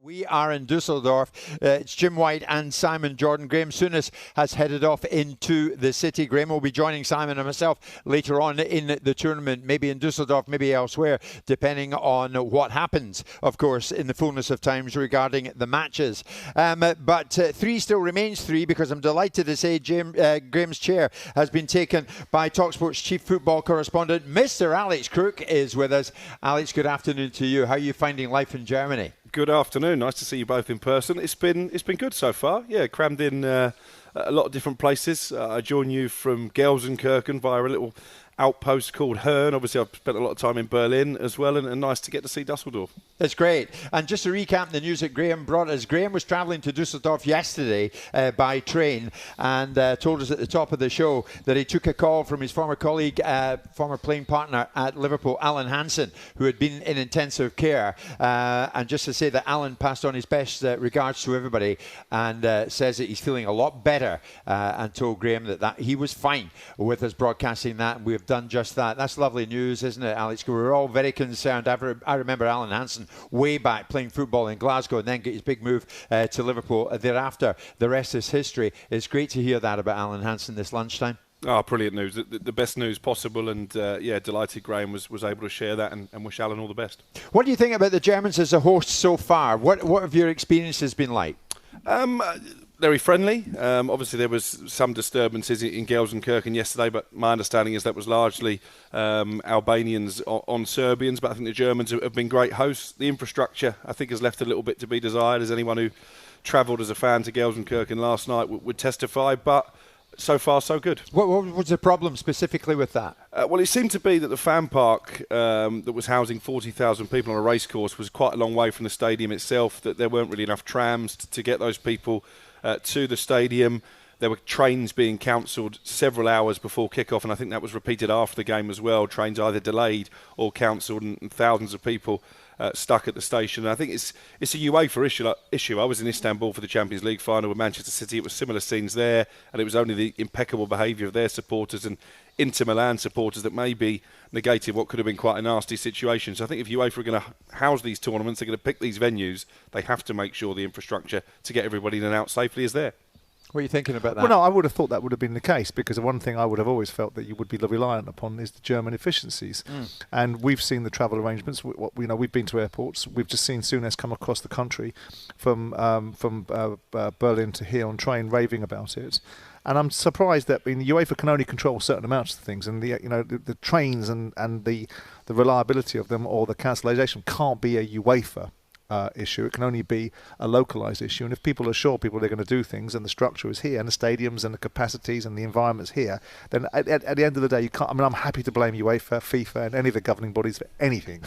We are in Dusseldorf. It's Jim White and Simon Jordan. Graham Souness has headed off into the city. Graham will be joining Simon and myself later on in the tournament, maybe in Dusseldorf, maybe elsewhere, depending on what happens, of course, in the fullness of times regarding the matches. But three still remains three, because I'm delighted to say Graham's chair has been taken by talkSPORT's chief football correspondent. Mr. Alex Crook is with us. Alex, good afternoon to you. How are you finding life in Germany? Good afternoon. Nice to see you both in person. It's been good so far. Yeah, crammed in a lot of different places. I join you from Gelsenkirchen via a little outpost called Herne. Obviously, I've spent a lot of time in Berlin as well, and nice to get to see Dusseldorf. That's great. And just to recap the news that Graham brought us, Graham was travelling to Dusseldorf yesterday by train and told us at the top of the show that he took a call from his former colleague, former playing partner at Liverpool, Alan Hansen, who had been in intensive care. And just to say that Alan passed on his best regards to everybody and says that he's feeling a lot better and told Graham that he was fine with us broadcasting that. And we have done just that. That's lovely news, isn't it, Alex? We were all very concerned. I remember Alan Hansen way back playing football in Glasgow and then get his big move to Liverpool thereafter. The rest is history. It's great to hear that about Alan Hansen this lunchtime. Oh, brilliant news. The best news possible, and delighted Graham was able to share that and wish Alan all the best. What do you think about the Germans as a host so far? What have your experiences been like? Very friendly. Obviously, there was some disturbances in Gelsenkirchen yesterday, but my understanding is that was largely Albanians on Serbians. But I think the Germans have been great hosts. The infrastructure, I think, has left a little bit to be desired, as anyone who travelled as a fan to Gelsenkirchen last night would testify. But so far, so good. What was the problem specifically with that? Well, it seemed to be that the fan park that was housing 40,000 people on a racecourse was quite a long way from the stadium itself, that there weren't really enough trams to get those people to the stadium. There were trains being cancelled several hours before kickoff, and I think that was repeated after the game as well. Trains either delayed or cancelled, and thousands of people stuck at the station. And I think it's a UEFA issue. I was in Istanbul for the Champions League final with Manchester City. It was similar scenes there, and it was only the impeccable behaviour of their supporters and Inter Milan supporters that maybe negated what could have been quite a nasty situation. So I think if UEFA are going to house these tournaments, they're going to pick these venues, they have to make sure the infrastructure to get everybody in and out safely is there. What are you thinking about that? Well, no, I would have thought that would have been the case, because the one thing I would have always felt that you would be reliant upon is the German efficiencies. And we've seen the travel arrangements. We've been to airports. We've just seen Souness come across the country from Berlin to here on train, raving about it. And I'm surprised that UEFA can only control certain amounts of things, and the trains and the reliability of them or the cancellation can't be a UEFA issue. It can only be a localised issue. And if people assure people they're going to do things, and the structure is here, and the stadiums and the capacities and the environment's here, then at the end of the day, you can't. I mean, I'm happy to blame UEFA, FIFA, and any of the governing bodies for anything.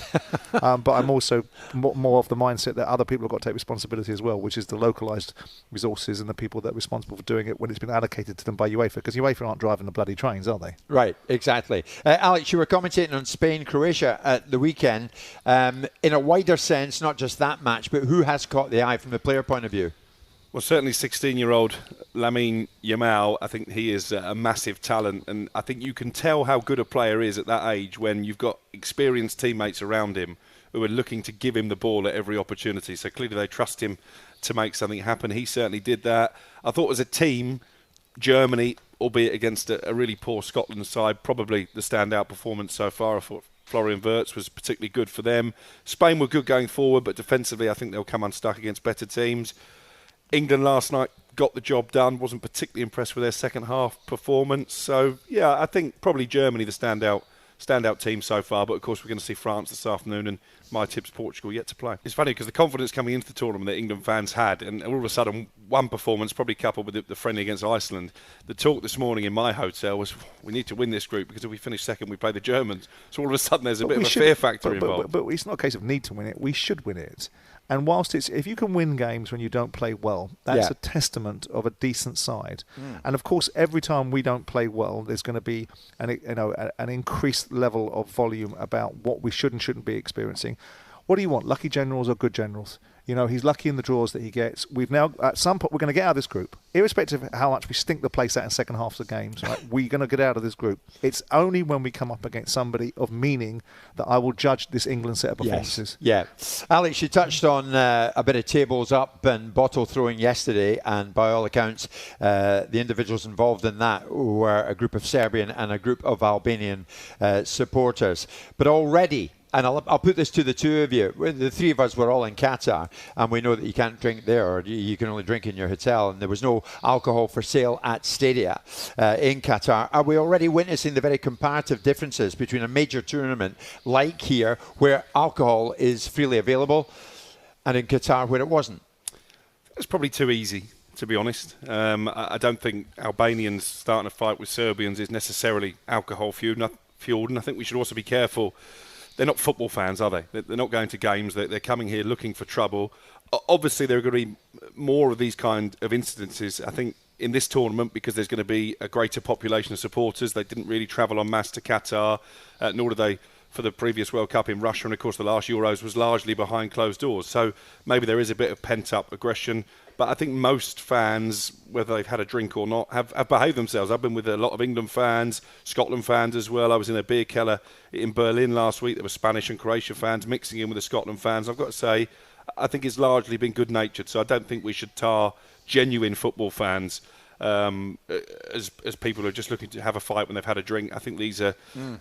But I'm also more of the mindset that other people have got to take responsibility as well, which is the localised resources and the people that are responsible for doing it when it's been allocated to them by UEFA, because UEFA aren't driving the bloody trains, are they? Right, exactly. Alex, you were commentating on Spain-Croatia at the weekend. In a wider sense, not just that match, but who has caught the eye from the player point of view? Well, certainly 16-year-old Lamine Yamal, I think he is a massive talent, and I think you can tell how good a player is at that age when you've got experienced teammates around him who are looking to give him the ball at every opportunity. So clearly they trust him to make something happen. He certainly did that. I thought as a team, Germany, albeit against a really poor Scotland side, probably the standout performance so far. I thought Florian Wirtz was particularly good for them. Spain were good going forward, but defensively I think they'll come unstuck against better teams. England last night got the job done, wasn't particularly impressed with their second half performance. So, yeah, I think probably Germany the standout team so far, but of course we're going to see France this afternoon, and my tip's Portugal yet to play. It's funny because the confidence coming into the tournament that England fans had, and all of a sudden one performance, probably coupled with the friendly against Iceland, the talk this morning in my hotel was, we need to win this group because if we finish second we play the Germans. So all of a sudden there's a bit of a fear factor involved. But it's not a case of need to win it, we should win it. And whilst if you can win games when you don't play well, that's a testament of a decent side. And of course, every time we don't play well, there's going to be an increased level of volume about what we should and shouldn't be experiencing. What do you want? Lucky generals or good generals? You know, he's lucky in the draws that he gets. We've now, at some point, we're going to get out of this group, irrespective of how much we stink the place out in second halves of games. Right? We're going to get out of this group. It's only when we come up against somebody of meaning that I will judge this England set of performances. Yes. Yeah. Alex, you touched on a bit of tables up and bottle throwing yesterday, and by all accounts, the individuals involved in that were a group of Serbian and a group of Albanian supporters. But already, and I'll put this to the two of you. The three of us were all in Qatar, and we know that you can't drink there, or you can only drink in your hotel, and there was no alcohol for sale at stadia in Qatar. Are we already witnessing the very comparative differences between a major tournament like here, where alcohol is freely available, and in Qatar, where it wasn't? It's probably too easy, to be honest. I don't think Albanians starting a fight with Serbians is necessarily alcohol-fueled, and I think we should also be careful. They're not football fans, are they? They're not going to games. They're coming here looking for trouble. Obviously, there are going to be more of these kind of incidences, I think, in this tournament, because there's going to be a greater population of supporters. They didn't really travel en masse to Qatar, nor did they for the previous World Cup in Russia. And, of course, the last Euros was largely behind closed doors. So maybe there is a bit of pent-up aggression. But I think most fans, whether they've had a drink or not, have behaved themselves. I've been with a lot of England fans, Scotland fans as well. I was in a beer cellar in Berlin last week. There were Spanish and Croatian fans mixing in with the Scotland fans. I've got to say, I think it's largely been good-natured. So I don't think we should tar genuine football fans as people who are just looking to have a fight when they've had a drink. I think these are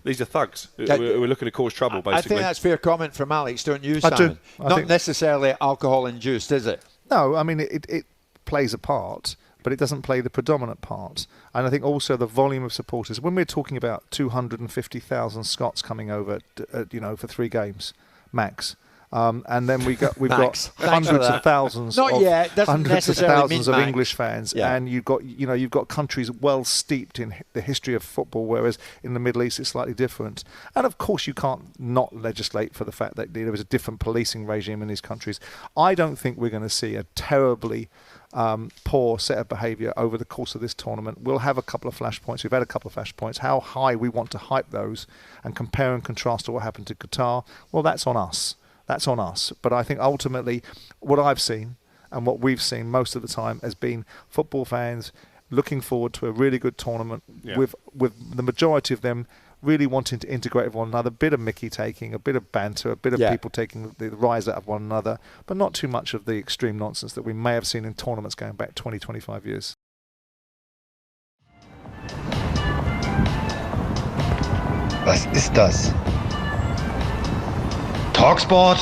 thugs who are looking to cause trouble, basically. I think that's a fair comment from Alex, don't you, Simon? Not necessarily alcohol-induced, is it? No, I mean, it plays a part, but it doesn't play the predominant part. And I think also the volume of supporters. When we're talking about 250,000 Scots coming over, for 3 games, max. And then we've got hundreds of thousands of English fans, and you've got countries well steeped in the history of football, whereas in the Middle East it's slightly different. And of course you can't not legislate for the fact that there is a different policing regime in these countries. I don't think we're going to see a terribly poor set of behaviour over the course of this tournament. We'll have a couple of flashpoints. We've had a couple of flashpoints. How high we want to hype those and compare and contrast to what happened to Qatar, well, that's on us. That's on us. But I think ultimately what I've seen and what we've seen most of the time has been football fans looking forward to a really good tournament with the majority of them really wanting to integrate with one another, a bit of Mickey taking, a bit of banter, a bit of people taking the rise out of one another, but not too much of the extreme nonsense that we may have seen in tournaments going back 20, 25 years. Was ist das? talkSPORT?